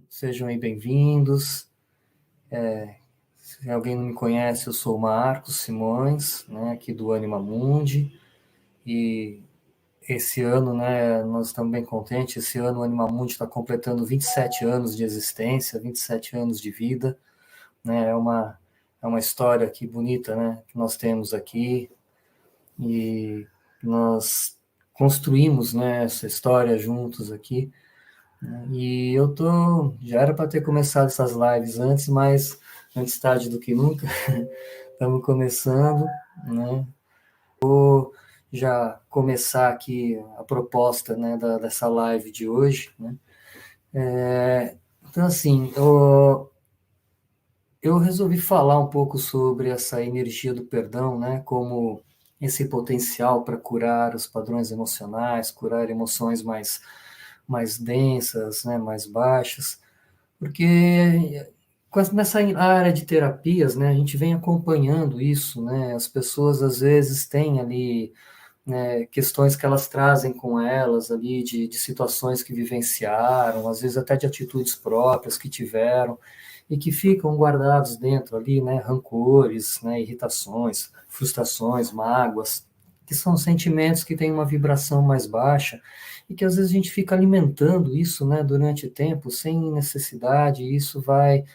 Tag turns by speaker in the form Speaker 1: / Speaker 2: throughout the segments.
Speaker 1: Sejam aí bem-vindos. Se alguém não me conhece, eu sou o Marcos Simões, né, aqui do Anima Mundi, e esse ano, né, nós estamos bem contentes, esse ano o Anima Mundi está completando 27 anos de existência, 27 anos de vida, né, é uma história aqui bonita, né, que nós temos aqui, e nós construímos, né, essa história juntos aqui. E já era para ter começado essas lives antes, mas antes tarde do que nunca, estamos começando, né? Vou já começar aqui a proposta, né, dessa live de hoje, né? Então, assim, eu resolvi falar um pouco sobre essa energia do perdão, né, como esse potencial para curar os padrões emocionais, curar emoções mais densas, né, mais baixas. Porque nessa área de terapias, né, a gente vem acompanhando isso, né, as pessoas às vezes têm ali, né, questões que elas trazem com elas ali, de situações que vivenciaram, às vezes até de atitudes próprias que tiveram, e que ficam guardados dentro ali, né, rancores, né, irritações, frustrações, mágoas, que são sentimentos que têm uma vibração mais baixa, e que às vezes a gente fica alimentando isso, né, durante o tempo, sem necessidade, e isso vai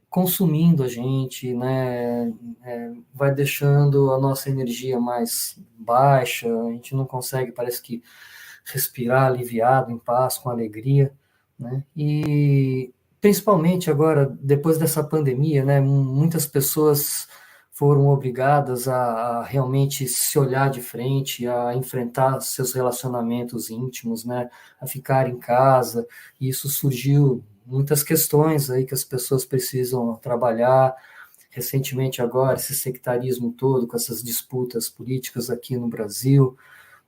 Speaker 1: consumindo a gente, né, vai deixando a nossa energia mais baixa, a gente não consegue, parece que, respirar aliviado, em paz, com alegria, né, e principalmente agora, depois dessa pandemia, né, muitas pessoas foram obrigadas a realmente se olhar de frente, a enfrentar seus relacionamentos íntimos, né, a ficar em casa, e isso surgiu muitas questões aí que as pessoas precisam trabalhar. Recentemente agora, esse sectarismo todo, com essas disputas políticas aqui no Brasil.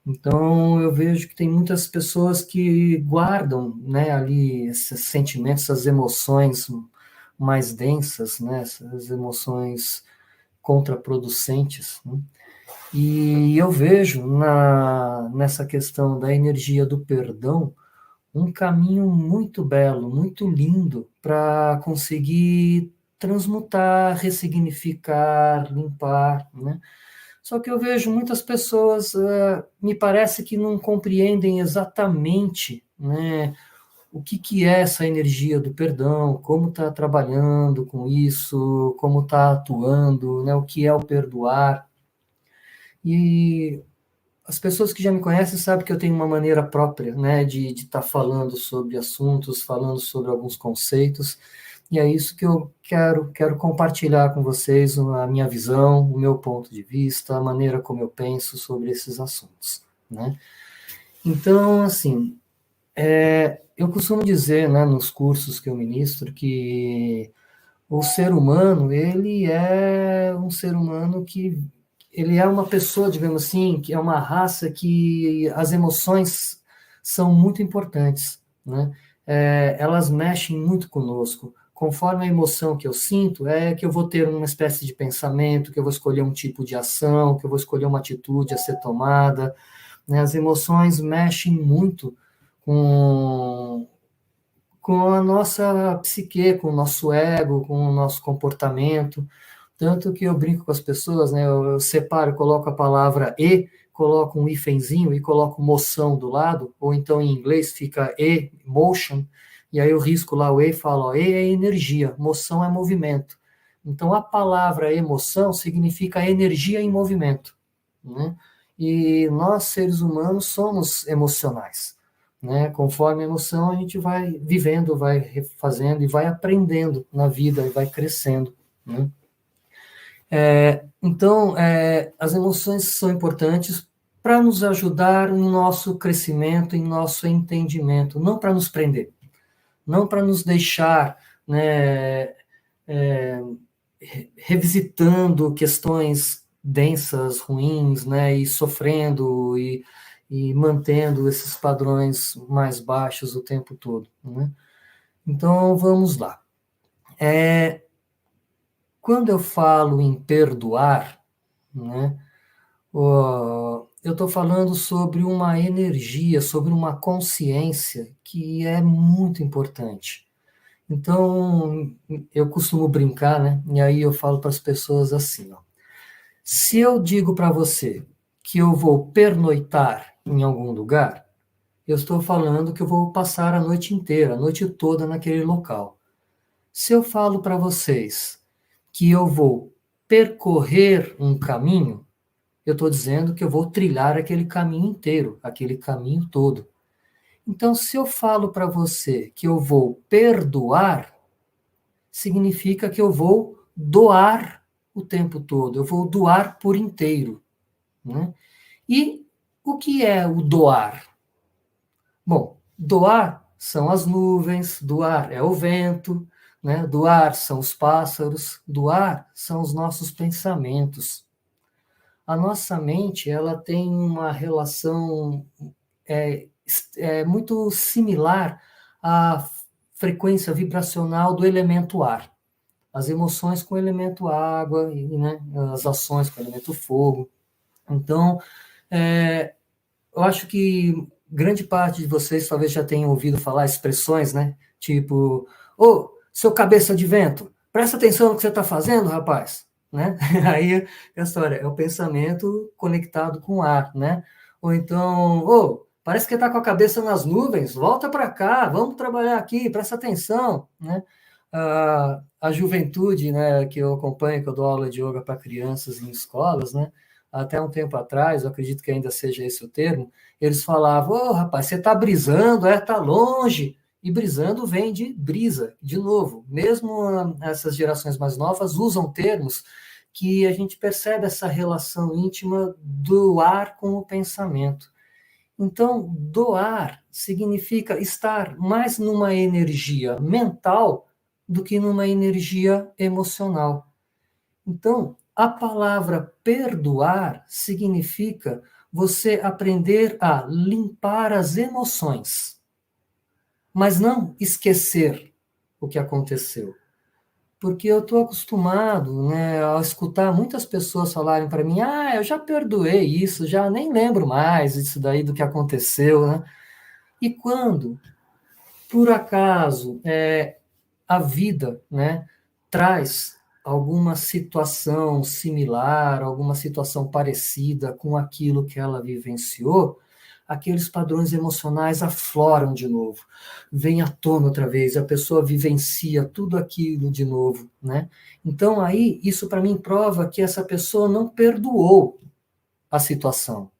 Speaker 1: Então, eu vejo que tem muitas pessoas que guardam, né, ali esses sentimentos, essas emoções mais densas, né, essas emoções contraproducentes, né? E eu vejo nessa questão da energia do perdão um caminho muito belo, muito lindo para conseguir transmutar, ressignificar, limpar, né? Só que eu vejo muitas pessoas, me parece que não compreendem exatamente, né, o que é essa energia do perdão, como está trabalhando com isso, como está atuando, né, o que é o perdoar. E as pessoas que já me conhecem sabem que eu tenho uma maneira própria, né, de estar falando sobre assuntos, falando sobre alguns conceitos, e é isso que eu quero compartilhar com vocês a minha visão, o meu ponto de vista, a maneira como eu penso sobre esses assuntos, né? Então, assim, eu costumo dizer, né, nos cursos que eu ministro, que o ser humano, ele é um ser humano que ele é uma pessoa, digamos assim, que é uma raça que as emoções são muito importantes, né? Elas mexem muito conosco. Conforme a emoção que eu sinto, é que eu vou ter uma espécie de pensamento, que eu vou escolher um tipo de ação, que eu vou escolher uma atitude a ser tomada, né? As emoções mexem muito com, com a nossa psique, com o nosso ego, com o nosso comportamento. Tanto que eu brinco com as pessoas, né? Eu separo, coloco a palavra e, coloco um hífenzinho e coloco moção do lado, ou então em inglês fica motion, e aí eu risco lá o e e falo, ó, e é energia, moção é movimento. Então a palavra emoção significa energia em movimento, né? E nós, seres humanos, somos emocionais, né? Conforme a emoção, a gente vai vivendo, vai fazendo e vai aprendendo na vida e vai crescendo, né? Então, as emoções são importantes para nos ajudar no nosso crescimento, em nosso entendimento, não para nos prender, não para nos deixar, né, é, revisitando questões densas, ruins, né, e sofrendo e mantendo esses padrões mais baixos o tempo todo, né? Então, vamos lá. Quando eu falo em perdoar, né, eu estou falando sobre uma energia, sobre uma consciência que é muito importante. Então, eu costumo brincar, né? E aí eu falo para as pessoas assim, ó. Se eu digo para você que eu vou pernoitar em algum lugar, eu estou falando que eu vou passar a noite inteira, a noite toda naquele local. Se eu falo para vocês que eu vou percorrer um caminho, eu estou dizendo que eu vou trilhar aquele caminho inteiro, aquele caminho todo. Então, se eu falo para você que eu vou perdoar, significa que eu vou doar o tempo todo, eu vou doar por inteiro, né? E o que é o doar? Bom, doar são as nuvens, doar é o vento, né? Doar são os pássaros, doar são os nossos pensamentos. A nossa mente, ela tem uma relação é, muito similar à frequência vibracional do elemento ar. As emoções com o elemento água, e, né, as ações com o elemento fogo. Então, eu acho que grande parte de vocês talvez já tenham ouvido falar expressões, né? Tipo, ô, seu cabeça de vento, presta atenção no que você está fazendo, rapaz. Né? Aí a história é o pensamento conectado com o ar, né? Ou então, ô, parece que está com a cabeça nas nuvens, volta para cá, vamos trabalhar aqui, presta atenção, né? A juventude, né, que eu acompanho, que eu dou aula de yoga para crianças em escolas, né? Até um tempo atrás, eu acredito que ainda seja esse o termo, eles falavam, ô, rapaz, você está brisando, tá longe. E brisando vem de brisa, de novo. Mesmo essas gerações mais novas usam termos que a gente percebe essa relação íntima do ar com o pensamento. Então, doar significa estar mais numa energia mental do que numa energia emocional. Então, a palavra perdoar significa você aprender a limpar as emoções, mas não esquecer o que aconteceu. Porque eu estou acostumado, né, a escutar muitas pessoas falarem para mim, eu já perdoei isso, já nem lembro mais disso daí do que aconteceu, né? E quando, por acaso, a vida, né, traz alguma situação similar, alguma situação parecida com aquilo que ela vivenciou, aqueles padrões emocionais afloram de novo, vem à tona outra vez, a pessoa vivencia tudo aquilo de novo, né? Então aí isso para mim prova que essa pessoa não perdoou a situação.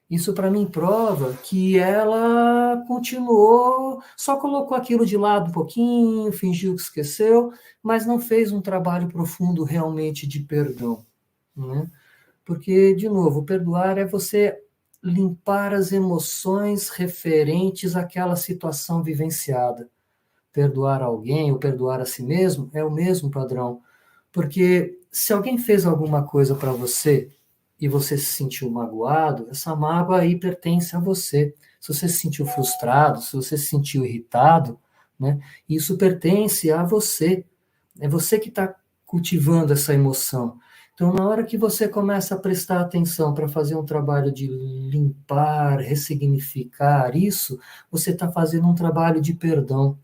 Speaker 1: Isso para mim prova que ela continuou, só colocou aquilo de lado um pouquinho, fingiu que esqueceu, mas não fez um trabalho profundo realmente de perdão, né? Porque, de novo, perdoar é você limpar as emoções referentes àquela situação vivenciada. Perdoar alguém ou perdoar a si mesmo é o mesmo padrão. Porque se alguém fez alguma coisa para você e você se sentiu magoado, essa mágoa aí pertence a você. Se você se sentiu frustrado, se você se sentiu irritado, né, isso pertence a você. É você que está cultivando essa emoção. Então, na hora que você começa a prestar atenção para fazer um trabalho de limpar, ressignificar isso, você está fazendo um trabalho de perdão.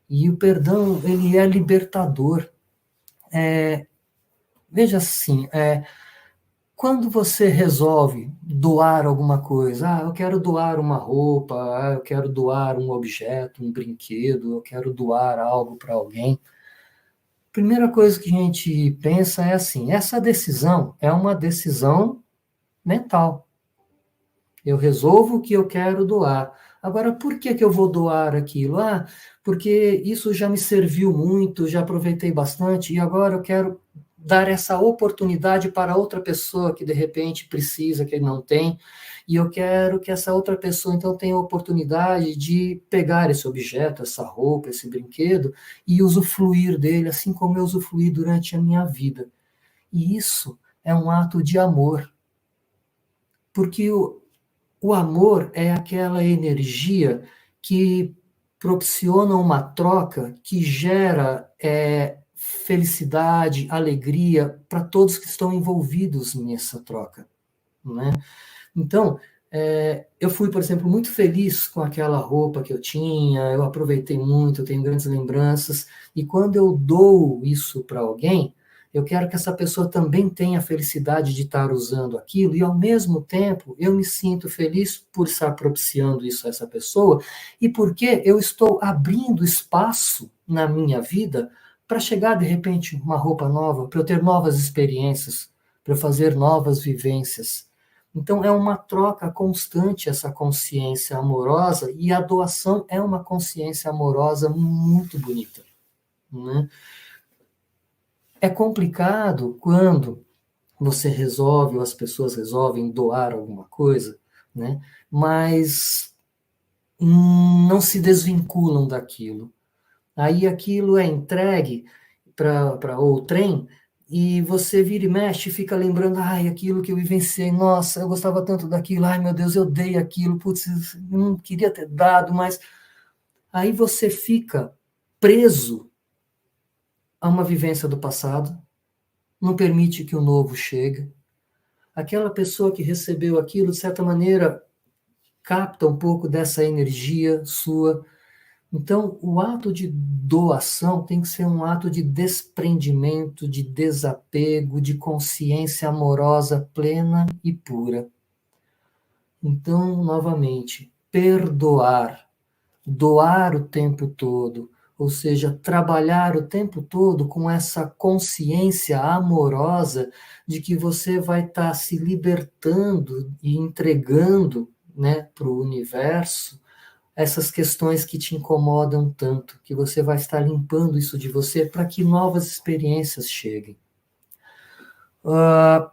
Speaker 1: E o perdão, ele é libertador. Veja assim, quando você resolve doar alguma coisa, eu quero doar uma roupa, eu quero doar um objeto, um brinquedo, eu quero doar algo para alguém. Primeira coisa que a gente pensa é assim, essa decisão é uma decisão mental. Eu resolvo que eu quero doar. Agora, por que eu vou doar aquilo? Porque isso já me serviu muito, já aproveitei bastante e agora eu quero dar essa oportunidade para outra pessoa que de repente precisa, que não tem, e eu quero que essa outra pessoa então tenha a oportunidade de pegar esse objeto, essa roupa, esse brinquedo e usufruir dele, assim como eu usufruí durante a minha vida. E isso é um ato de amor, porque o amor é aquela energia que proporciona uma troca que gera felicidade, alegria para todos que estão envolvidos nessa troca, né? Então, Eu fui, por exemplo, muito feliz com aquela roupa que eu tinha, eu aproveitei muito, eu tenho grandes lembranças, e quando eu dou isso para alguém, eu quero que essa pessoa também tenha a felicidade de estar usando aquilo, e ao mesmo tempo eu me sinto feliz por estar propiciando isso a essa pessoa, e porque eu estou abrindo espaço na minha vida para chegar, de repente, uma roupa nova, para eu ter novas experiências, para eu fazer novas vivências. Então, é uma troca constante essa consciência amorosa, e a doação é uma consciência amorosa muito bonita, né? É complicado quando você resolve, ou as pessoas resolvem doar alguma coisa, né? Mas não se desvinculam daquilo. Aí aquilo é entregue para o trem, e você vira e mexe e fica lembrando, ai, aquilo que eu vivenciei, nossa, eu gostava tanto daquilo, ai, meu Deus, eu dei aquilo, putz, eu não queria ter dado, mas aí você fica preso a uma vivência do passado, não permite que o novo chegue. Aquela pessoa que recebeu aquilo, de certa maneira, capta um pouco dessa energia sua. Então, o ato de doação tem que ser um ato de desprendimento, de desapego, de consciência amorosa plena e pura. Então, novamente, perdoar, doar o tempo todo, ou seja, trabalhar o tempo todo com essa consciência amorosa de que você vai estar se libertando e entregando, né, para o universo essas questões que te incomodam tanto, que você vai estar limpando isso de você para que novas experiências cheguem. Uh,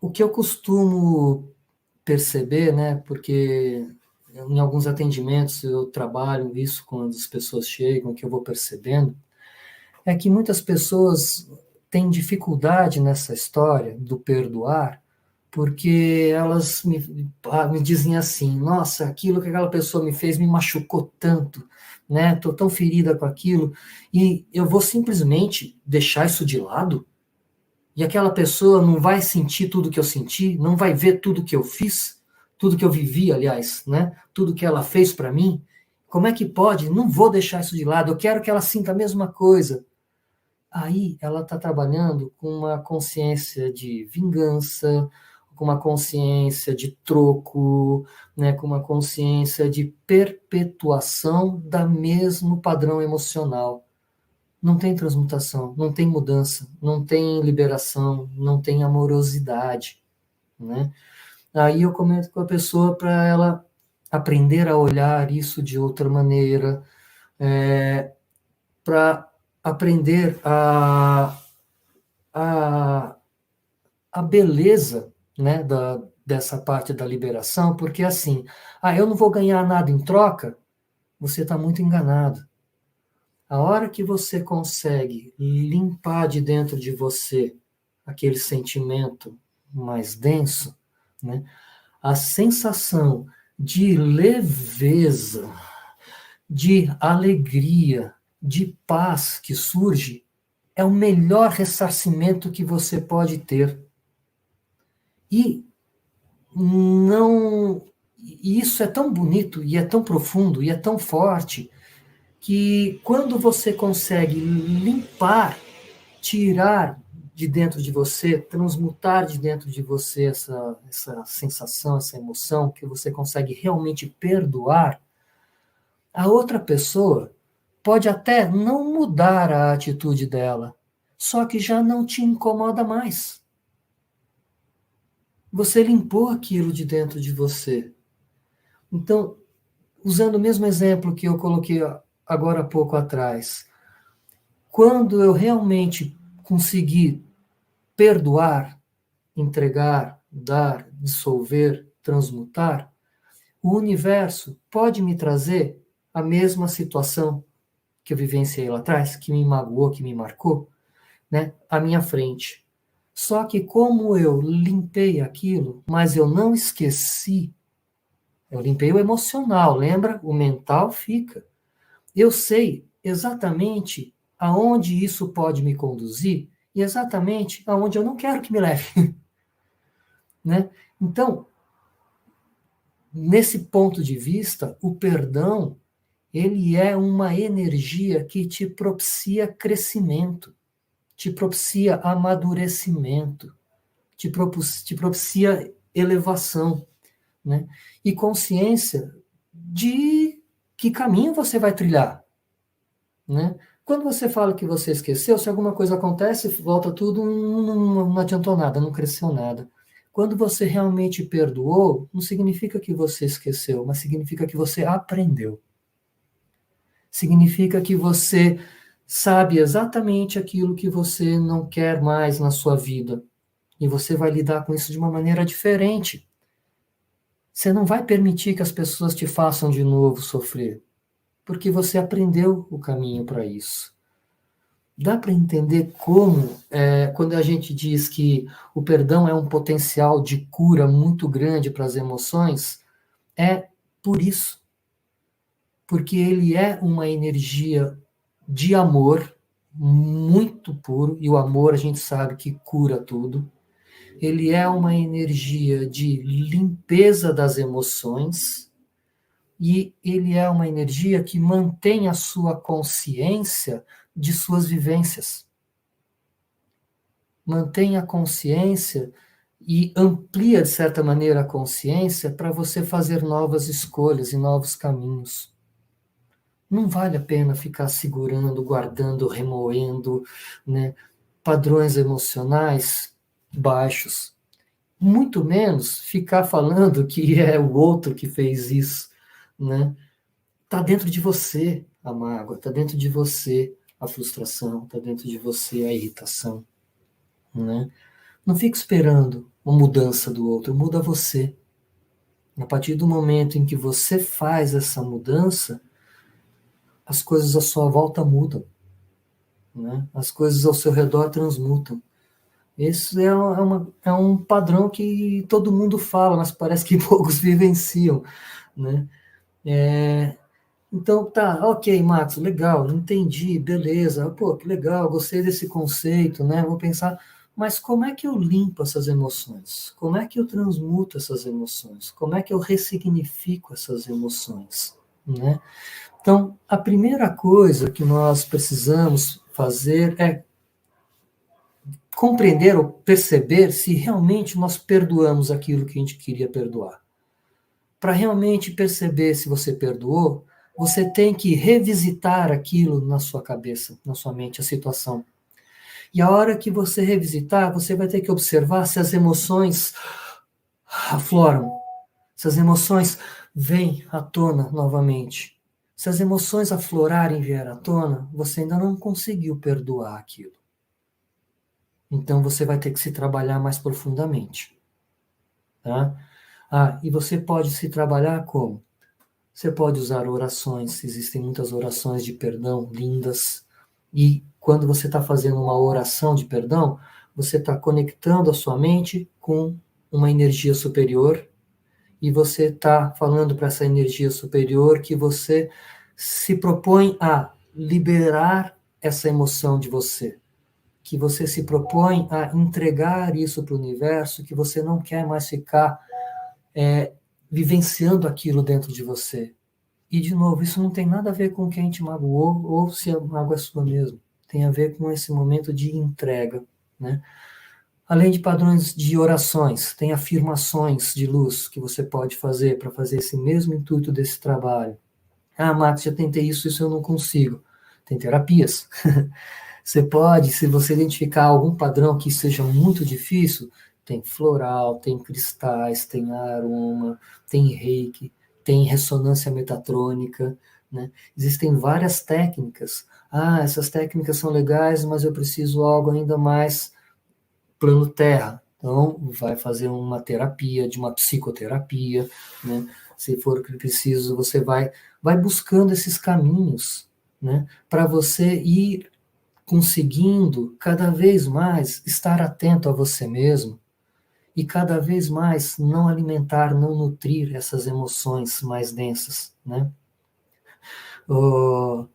Speaker 1: o que eu costumo perceber, né, porque em alguns atendimentos eu trabalho isso quando as pessoas chegam, que eu vou percebendo, é que muitas pessoas têm dificuldade nessa história do perdoar, porque elas me dizem assim, nossa, aquilo que aquela pessoa me fez me machucou tanto, né? Estou tão ferida com aquilo, e eu vou simplesmente deixar isso de lado, e aquela pessoa não vai sentir tudo que eu senti, não vai ver tudo que eu fiz, tudo que eu vivi, aliás, né? Tudo que ela fez para mim. Como é que pode? Não vou deixar isso de lado, eu quero que ela sinta a mesma coisa. Aí ela está trabalhando com uma consciência de vingança, com uma consciência de troco, né, com uma consciência de perpetuação da mesmo padrão emocional. Não tem transmutação, não tem mudança, não tem liberação, não tem amorosidade, né? Aí eu comento com a pessoa para ela aprender a olhar isso de outra maneira, para aprender a, a beleza, né, dessa parte da liberação, porque assim, eu não vou ganhar nada em troca, você está muito enganado. A hora que você consegue limpar de dentro de você aquele sentimento mais denso, né, a sensação de leveza, de alegria, de paz que surge, é o melhor ressarcimento que você pode ter. E não, e isso é tão bonito, e é tão profundo, e é tão forte, que quando você consegue limpar, tirar de dentro de você, transmutar de dentro de você essa sensação, essa emoção, que você consegue realmente perdoar, a outra pessoa pode até não mudar a atitude dela, só que já não te incomoda mais. Você limpou aquilo de dentro de você. Então, usando o mesmo exemplo que eu coloquei agora há pouco atrás, quando eu realmente consegui perdoar, entregar, dar, dissolver, transmutar, o universo pode me trazer a mesma situação que eu vivenciei lá atrás, que me magoou, que me marcou, né, à minha frente. Só que como eu limpei aquilo, mas eu não esqueci, eu limpei o emocional, lembra? O mental fica. Eu sei exatamente aonde isso pode me conduzir e exatamente aonde eu não quero que me leve. né? Então, nesse ponto de vista, o perdão, ele é uma energia que te propicia crescimento, te propicia amadurecimento, te propicia elevação, né? E consciência de que caminho você vai trilhar, né? Quando você fala que você esqueceu, se alguma coisa acontece, volta tudo, não adiantou nada, não cresceu nada. Quando você realmente perdoou, não significa que você esqueceu, mas significa que você aprendeu. Significa que você sabe exatamente aquilo que você não quer mais na sua vida. E você vai lidar com isso de uma maneira diferente. Você não vai permitir que as pessoas te façam de novo sofrer, porque você aprendeu o caminho para isso. Dá para entender como, quando a gente diz que o perdão é um potencial de cura muito grande para as emoções, é por isso. Porque ele é uma energia de amor muito puro, e o amor a gente sabe que cura tudo. Ele é uma energia de limpeza das emoções, e ele é uma energia que mantém a sua consciência de suas vivências. Mantém a consciência e amplia, de certa maneira, a consciência para você fazer novas escolhas e novos caminhos. Não vale a pena ficar segurando, guardando, remoendo, né, padrões emocionais baixos. Muito menos ficar falando que é o outro que fez isso, né? Tá dentro de você a mágoa, tá dentro de você a frustração, tá dentro de você a irritação, né? Não fique esperando uma mudança do outro, muda você. A partir do momento em que você faz essa mudança, as coisas à sua volta mudam, né? As coisas ao seu redor transmutam. Esse é um padrão que todo mundo fala, mas parece que poucos vivenciam, né? Então, tá, ok, Max, legal, entendi, beleza, pô, que legal, gostei desse conceito, né? Vou pensar, mas como é que eu limpo essas emoções? Como é que eu transmuto essas emoções? Como é que eu ressignifico essas emoções, né? Então, a primeira coisa que nós precisamos fazer é compreender ou perceber se realmente nós perdoamos aquilo que a gente queria perdoar. Para realmente perceber se você perdoou, você tem que revisitar aquilo na sua cabeça, na sua mente, a situação. E a hora que você revisitar, você vai ter que observar se as emoções afloram, se as emoções vêm à tona novamente. Se as emoções aflorarem e vier à tona, você ainda não conseguiu perdoar aquilo. Então você vai ter que se trabalhar mais profundamente. Tá? E você pode se trabalhar como? Você pode usar orações, existem muitas orações de perdão lindas, e quando você está fazendo uma oração de perdão, você está conectando a sua mente com uma energia superior, e você está falando para essa energia superior que você se propõe a liberar essa emoção de você, que você se propõe a entregar isso para o universo, que você não quer mais ficar vivenciando aquilo dentro de você. E, de novo, isso não tem nada a ver com quem te magoou ou se a mágoa é sua mesmo. Tem a ver com esse momento de entrega, né? Além de padrões de orações, tem afirmações de luz que você pode fazer para fazer esse mesmo intuito desse trabalho. Max, já tentei isso eu não consigo. Tem terapias. Você pode, se você identificar algum padrão que seja muito difícil, tem floral, tem cristais, tem aroma, tem reiki, tem ressonância metatrônica, né? Existem várias técnicas. Essas técnicas são legais, mas eu preciso algo ainda mais plano terra. Então, vai fazer uma terapia, de uma psicoterapia, né? Se for preciso, você vai buscando esses caminhos, né? Para você ir conseguindo cada vez mais estar atento a você mesmo e cada vez mais não alimentar, não nutrir essas emoções mais densas, né? Eu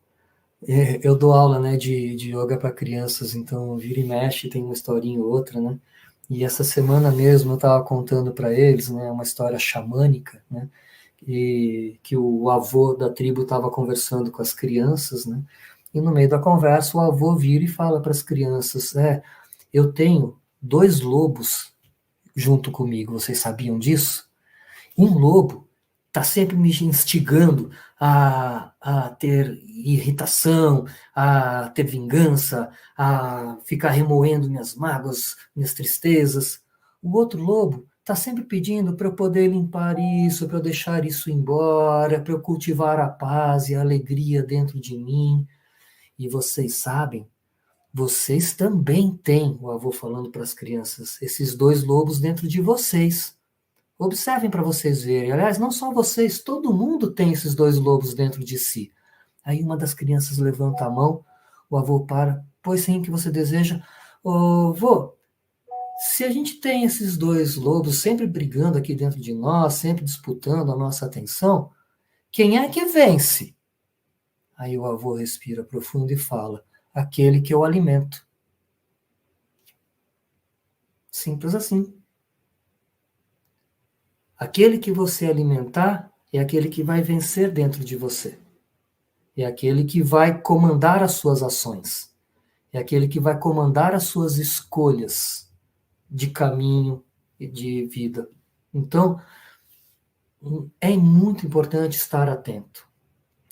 Speaker 1: dou aula, né, de yoga para crianças, então vira e mexe, tem uma historinha ou outra, né? E essa semana mesmo eu estava contando para eles, né, uma história xamânica, né, e que o avô da tribo estava conversando com as crianças, né, e no meio da conversa o avô vira e fala para as crianças, eu tenho 2 lobos junto comigo, vocês sabiam disso? Um lobo está sempre me instigando a ter irritação, a ter vingança, a ficar remoendo minhas mágoas, minhas tristezas. O outro lobo está sempre pedindo para eu poder limpar isso, para eu deixar isso embora, para eu cultivar a paz e a alegria dentro de mim. E vocês sabem, vocês também têm, o avô falando para as crianças, esses 2 lobos dentro de vocês. Observem para vocês verem. Aliás, não só vocês, todo mundo tem esses 2 lobos dentro de si. Aí uma das crianças levanta a mão, o avô para. Pois sim, que você deseja? Ô, vô, se a gente tem esses 2 lobos sempre brigando aqui dentro de nós, sempre disputando a nossa atenção, quem é que vence? Aí o avô respira profundo e fala: aquele que eu alimento. Simples assim. Aquele que você alimentar é aquele que vai vencer dentro de você. É aquele que vai comandar as suas ações. É aquele que vai comandar as suas escolhas de caminho e de vida. Então, é muito importante estar atento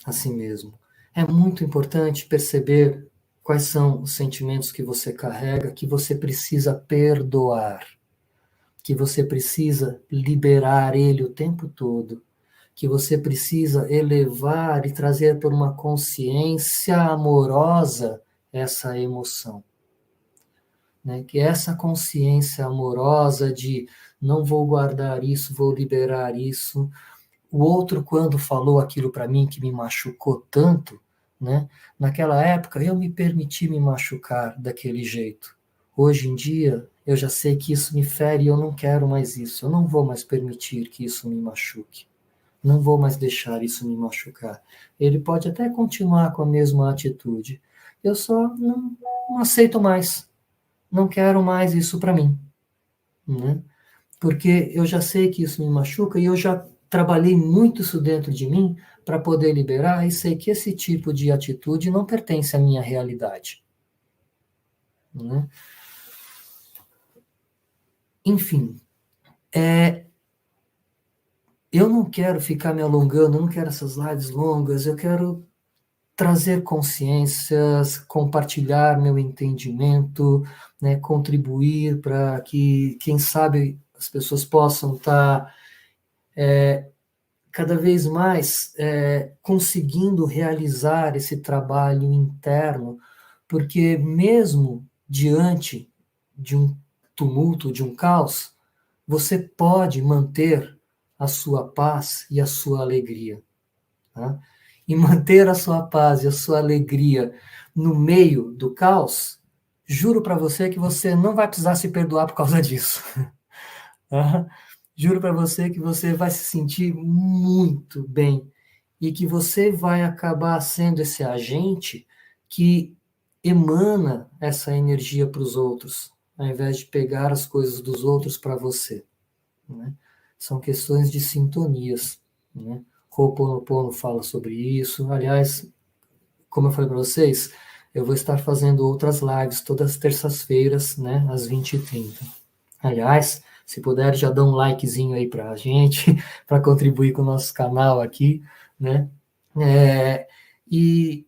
Speaker 1: a si mesmo. É muito importante perceber quais são os sentimentos que você carrega, que você precisa perdoar, que você precisa liberar ele o tempo todo, que você precisa elevar e trazer por uma consciência amorosa essa emoção. Né? Que essa consciência amorosa de não vou guardar isso, vou liberar isso. O outro, quando falou aquilo para mim que me machucou tanto, né? Naquela época eu me permiti me machucar daquele jeito. Hoje em dia eu já sei que isso me fere e eu não quero mais isso. Eu não vou mais permitir que isso me machuque. Não vou mais deixar isso me machucar. Ele pode até continuar com a mesma atitude. Eu só não aceito mais. Não quero mais isso para mim. Né? Porque eu já sei que isso me machuca e eu já trabalhei muito isso dentro de mim para poder liberar e sei que esse tipo de atitude não pertence à minha realidade. Né? Enfim, eu não quero ficar me alongando, eu não quero essas lives longas, eu quero trazer consciências, compartilhar meu entendimento, né, contribuir para que, quem sabe, as pessoas possam estar cada vez mais conseguindo realizar esse trabalho interno, porque mesmo diante de um tumulto, de um caos, você pode manter a sua paz e a sua alegria. Tá? E manter a sua paz e a sua alegria no meio do caos, juro para você que você não vai precisar se perdoar por causa disso. Tá? Juro para você que você vai se sentir muito bem e que você vai acabar sendo esse agente que emana essa energia para os outros, ao invés de pegar as coisas dos outros para você. Né? São questões de sintonias. Né? Ho'oponopono fala sobre isso. Aliás, como eu falei para vocês, eu vou estar fazendo outras lives todas as terças-feiras, né, às 20h30. Aliás, se puder, já dá um likezinho aí para a gente, para contribuir com o nosso canal aqui, né? E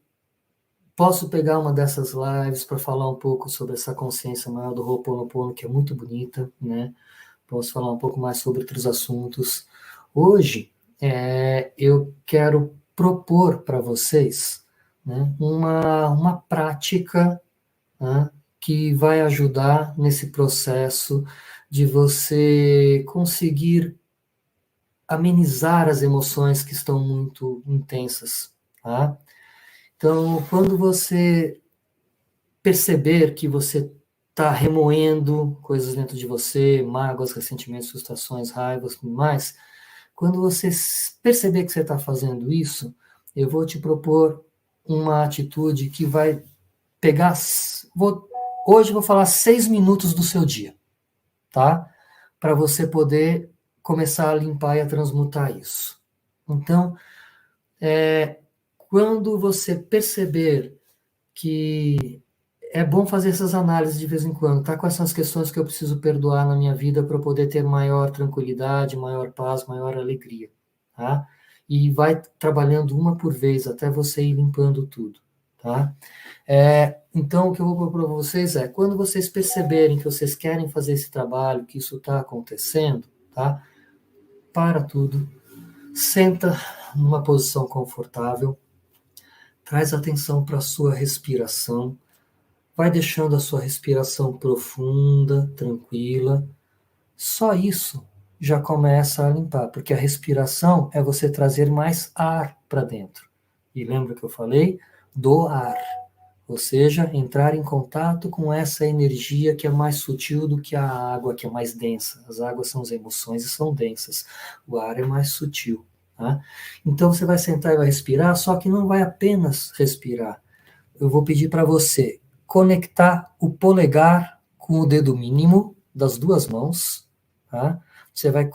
Speaker 1: posso pegar uma dessas lives para falar um pouco sobre essa consciência maior do Ho'oponopono, que é muito bonita, né? Posso falar um pouco mais sobre outros assuntos. Hoje, eu quero propor para vocês, né, uma prática, né, que vai ajudar nesse processo de você conseguir amenizar as emoções que estão muito intensas. Tá? Então, quando você perceber que você está remoendo coisas dentro de você, mágoas, ressentimentos, frustrações, raivas, tudo mais, quando você perceber que você está fazendo isso, eu vou te propor uma atitude que vai pegar. Hoje eu vou falar 6 minutos do seu dia. tá? Para você poder começar a limpar e a transmutar isso. Então, quando você perceber que é bom fazer essas análises de vez em quando, tá? Quais são as questões que eu preciso perdoar na minha vida para poder ter maior tranquilidade, maior paz, maior alegria, tá? E vai trabalhando uma por vez até você ir limpando tudo, tá? Então, o que eu vou propor para vocês é, quando vocês perceberem que vocês querem fazer esse trabalho, que isso está acontecendo, tá? Para tudo, senta numa posição confortável, traz atenção para a sua respiração, vai deixando a sua respiração profunda, tranquila. Só isso já começa a limpar, porque a respiração é você trazer mais ar para dentro. E lembra que eu falei? Do ar. Ou seja, entrar em contato com essa energia que é mais sutil do que a água, que é mais densa. As águas são as emoções e são densas. O ar é mais sutil. Tá? Então você vai sentar e vai respirar, só que não vai apenas respirar. Eu vou pedir para você conectar o polegar com o dedo mínimo das duas mãos. Tá? Você vai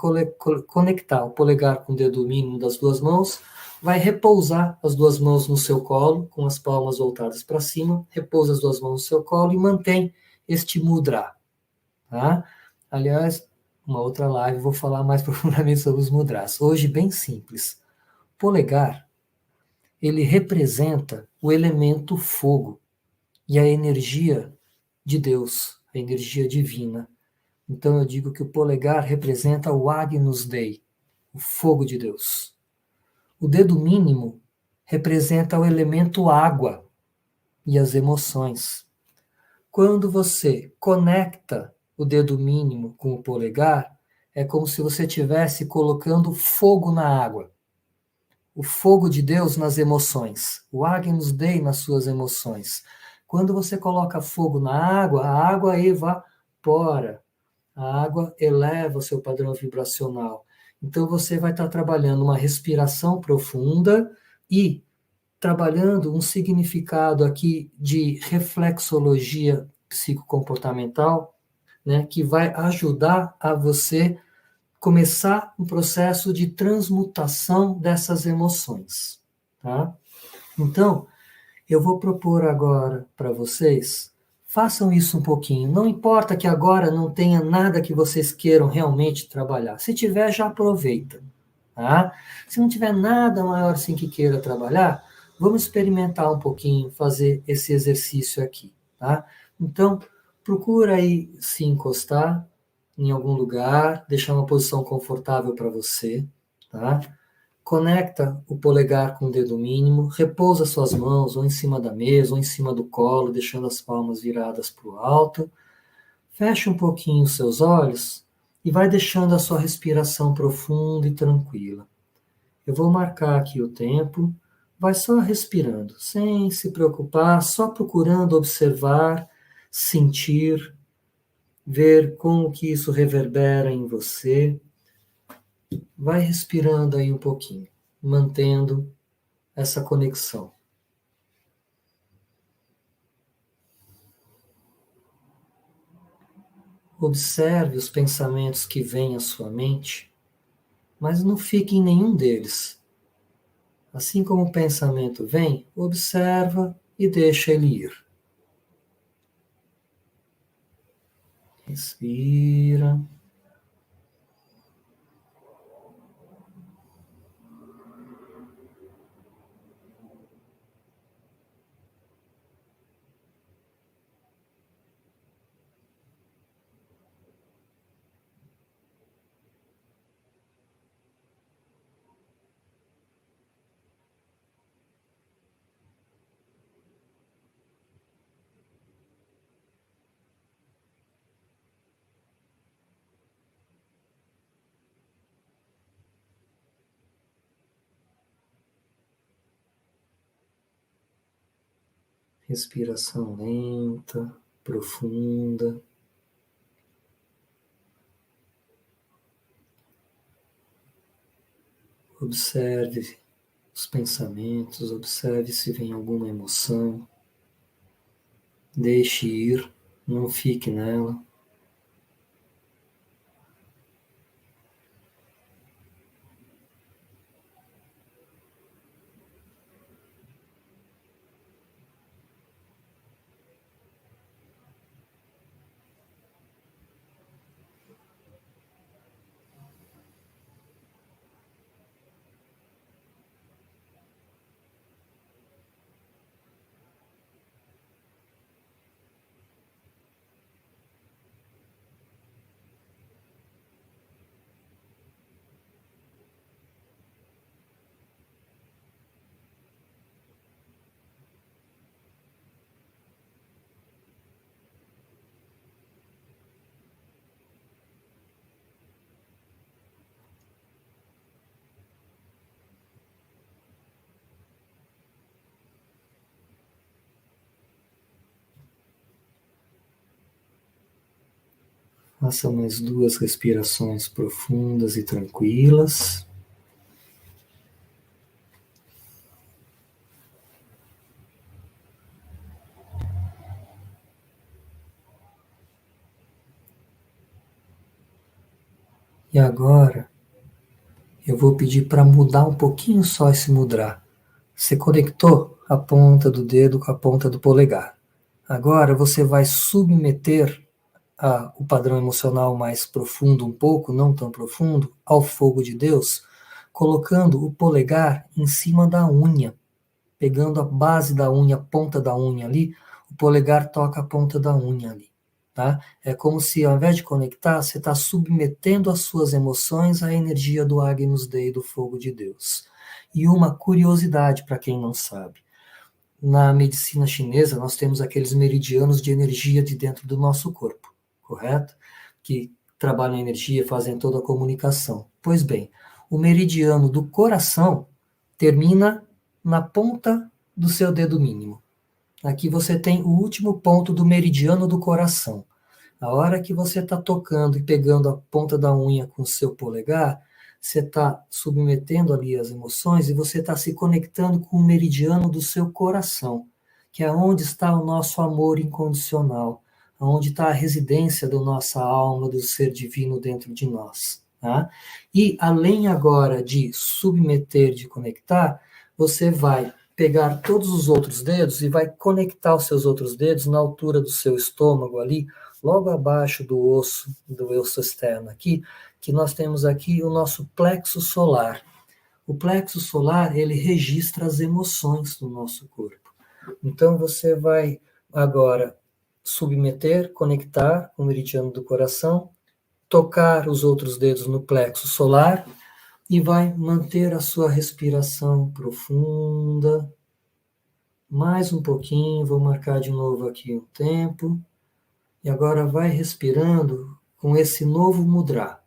Speaker 1: conectar o polegar com o dedo mínimo das duas mãos, vai repousar as duas mãos no seu colo, com as palmas voltadas para cima, repousa as duas mãos no seu colo e mantém este mudra. Tá? Aliás, uma outra live eu vou falar mais profundamente sobre os mudras. Hoje, bem simples. Polegar, ele representa o elemento fogo e a energia de Deus, a energia divina. Então eu digo que o polegar representa o Agnus Dei, o fogo de Deus. O dedo mínimo representa o elemento água e as emoções. Quando você conecta o dedo mínimo com o polegar, é como se você estivesse colocando fogo na água. O fogo de Deus nas emoções. O Agnus Dei nas suas emoções. Quando você coloca fogo na água, a água evapora. A água eleva o seu padrão vibracional. Então você vai estar trabalhando uma respiração profunda e trabalhando um significado aqui de reflexologia psicocomportamental, né, que vai ajudar a você começar um processo de transmutação dessas emoções, tá? Então, eu vou propor agora para vocês, façam isso um pouquinho. Não importa que agora não tenha nada que vocês queiram realmente trabalhar. Se tiver, já aproveita. Tá? Se não tiver nada maior assim que queira trabalhar, vamos experimentar um pouquinho, fazer esse exercício aqui. Tá? Então, procura aí se encostar em algum lugar, deixar uma posição confortável para você. Tá? Conecta o polegar com o dedo mínimo, repousa suas mãos ou em cima da mesa ou em cima do colo, deixando as palmas viradas para o alto. Feche um pouquinho os seus olhos e vai deixando a sua respiração profunda e tranquila. Eu vou marcar aqui o tempo, vai só respirando, sem se preocupar, só procurando observar, sentir, ver como que isso reverbera em você. Vai respirando aí um pouquinho, mantendo essa conexão. Observe os pensamentos que vêm à sua mente, mas não fique em nenhum deles. Assim como o pensamento vem, observa e deixa ele ir. Respira. Respiração lenta, profunda. Observe os pensamentos, observe se vem alguma emoção. Deixe ir, não fique nela. Faça mais 2 respirações profundas e tranquilas. E agora, eu vou pedir para mudar um pouquinho só esse mudra. Você conectou a ponta do dedo com a ponta do polegar. Agora você vai submeter o padrão emocional mais profundo um pouco, não tão profundo, ao fogo de Deus, colocando o polegar em cima da unha, pegando a base da unha, a ponta da unha ali, o polegar toca a ponta da unha ali. Tá? É como se, ao invés de conectar, você está submetendo as suas emoções à energia do Agnus Dei, do fogo de Deus. E uma curiosidade para quem não sabe: na medicina chinesa, nós temos aqueles meridianos de energia de dentro do nosso corpo, correto? Que trabalham a energia, fazem toda a comunicação. Pois bem, o meridiano do coração termina na ponta do seu dedo mínimo. Aqui você tem o último ponto do meridiano do coração. A hora que você está tocando e pegando a ponta da unha com o seu polegar, você está submetendo ali as emoções e você está se conectando com o meridiano do seu coração, que é onde está o nosso amor incondicional, onde está a residência da nossa alma, do ser divino dentro de nós. Tá? E além agora de submeter, de conectar, você vai pegar todos os outros dedos e vai conectar os seus outros dedos na altura do seu estômago ali, logo abaixo do osso externo aqui, que nós temos aqui o nosso plexo solar. O plexo solar, ele registra as emoções do nosso corpo. Então, você vai agora submeter, conectar com o meridiano do coração, tocar os outros dedos no plexo solar e vai manter a sua respiração profunda. Mais um pouquinho, vou marcar de novo aqui o tempo. E agora vai respirando com esse novo mudra.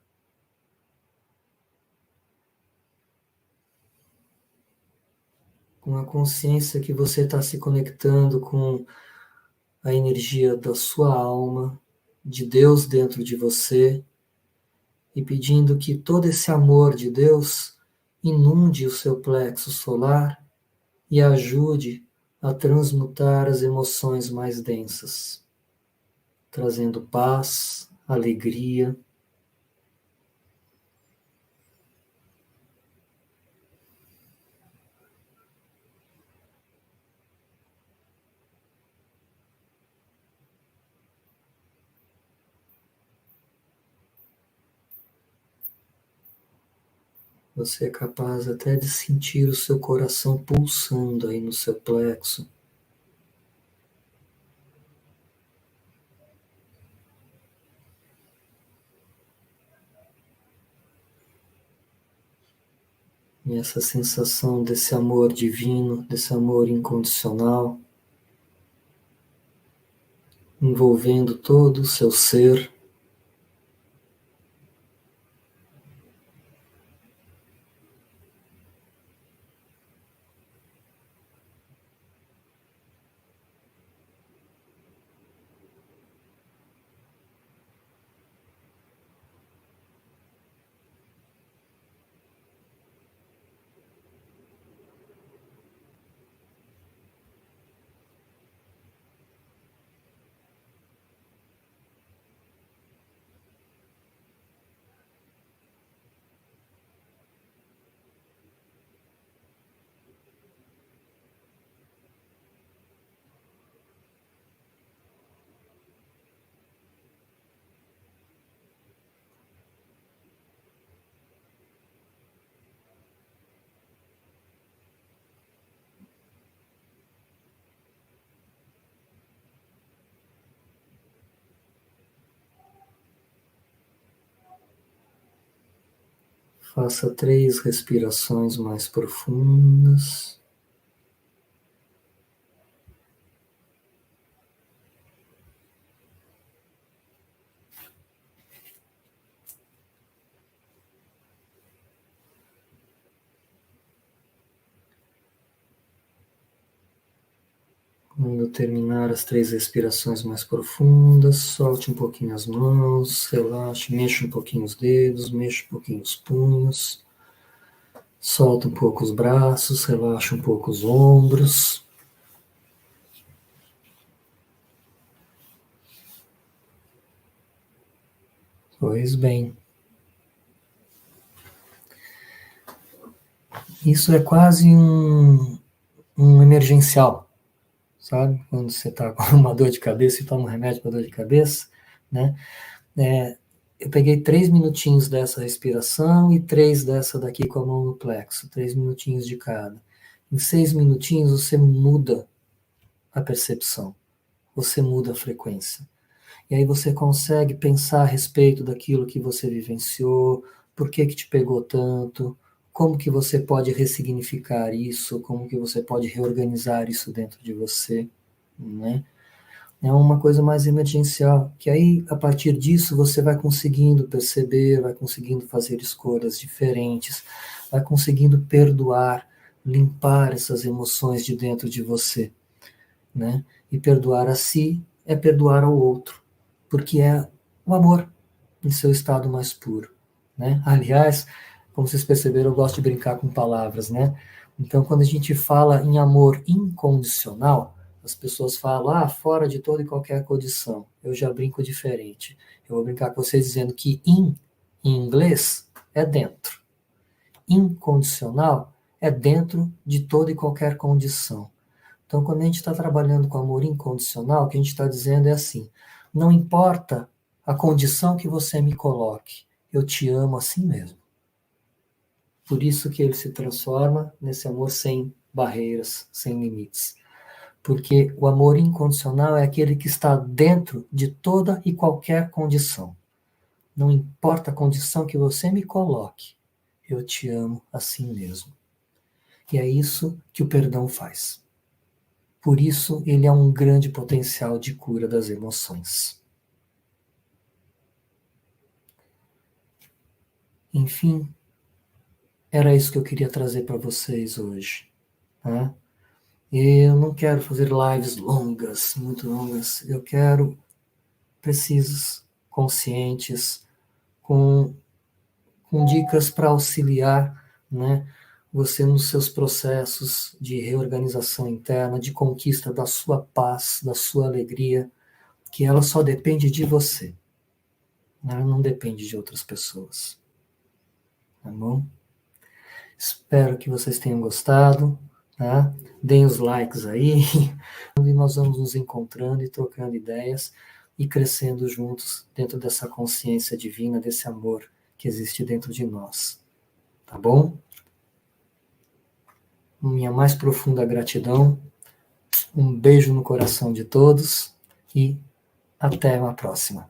Speaker 1: Com a consciência que você está se conectando com a energia da sua alma, de Deus dentro de você, e pedindo que todo esse amor de Deus inunde o seu plexo solar e ajude a transmutar as emoções mais densas, trazendo paz, alegria. Você é capaz até de sentir o seu coração pulsando aí no seu plexo. E essa sensação desse amor divino, desse amor incondicional, envolvendo todo o seu ser. Faça 3 respirações mais profundas. Quando terminar as 3 respirações mais profundas, solte um pouquinho as mãos, relaxe, mexa um pouquinho os dedos, mexa um pouquinho os punhos, solta um pouco os braços, relaxa um pouco os ombros. Pois bem. Isso é quase um emergencial, sabe? Quando você está com uma dor de cabeça e toma um remédio para dor de cabeça, né? Eu peguei 3 minutinhos dessa respiração e 3 dessa daqui com a mão no plexo, 3 minutinhos de cada. Em 6 minutinhos você muda a percepção, você muda a frequência. E aí você consegue pensar a respeito daquilo que você vivenciou, por que te pegou tanto, como que você pode ressignificar isso, como que você pode reorganizar isso dentro de você, né? É uma coisa mais emergencial, que aí, a partir disso, você vai conseguindo perceber, vai conseguindo fazer escolhas diferentes, vai conseguindo perdoar, limpar essas emoções de dentro de você, né? E perdoar a si é perdoar ao outro, porque é o amor em seu estado mais puro, né? Aliás, como vocês perceberam, eu gosto de brincar com palavras, né? Então, quando a gente fala em amor incondicional, as pessoas falam, fora de toda e qualquer condição. Eu já brinco diferente. Eu vou brincar com vocês dizendo que em inglês, é dentro. Incondicional é dentro de toda e qualquer condição. Então, quando a gente está trabalhando com amor incondicional, o que a gente está dizendo é assim: não importa a condição que você me coloque, eu te amo assim mesmo. Por isso que ele se transforma nesse amor sem barreiras, sem limites. Porque o amor incondicional é aquele que está dentro de toda e qualquer condição. Não importa a condição que você me coloque, eu te amo assim mesmo. E é isso que o perdão faz. Por isso, ele é um grande potencial de cura das emoções. Enfim, era isso que eu queria trazer para vocês hoje. Tá? Eu não quero fazer lives longas, muito longas. Eu quero precisas, conscientes, com dicas para auxiliar, né, você nos seus processos de reorganização interna, de conquista da sua paz, da sua alegria, que ela só depende de você. Ela não depende de outras pessoas. Tá bom? Espero que vocês tenham gostado, tá? Deem os likes aí, e nós vamos nos encontrando e trocando ideias e crescendo juntos dentro dessa consciência divina, desse amor que existe dentro de nós. Tá bom? Minha mais profunda gratidão, um beijo no coração de todos e até uma próxima.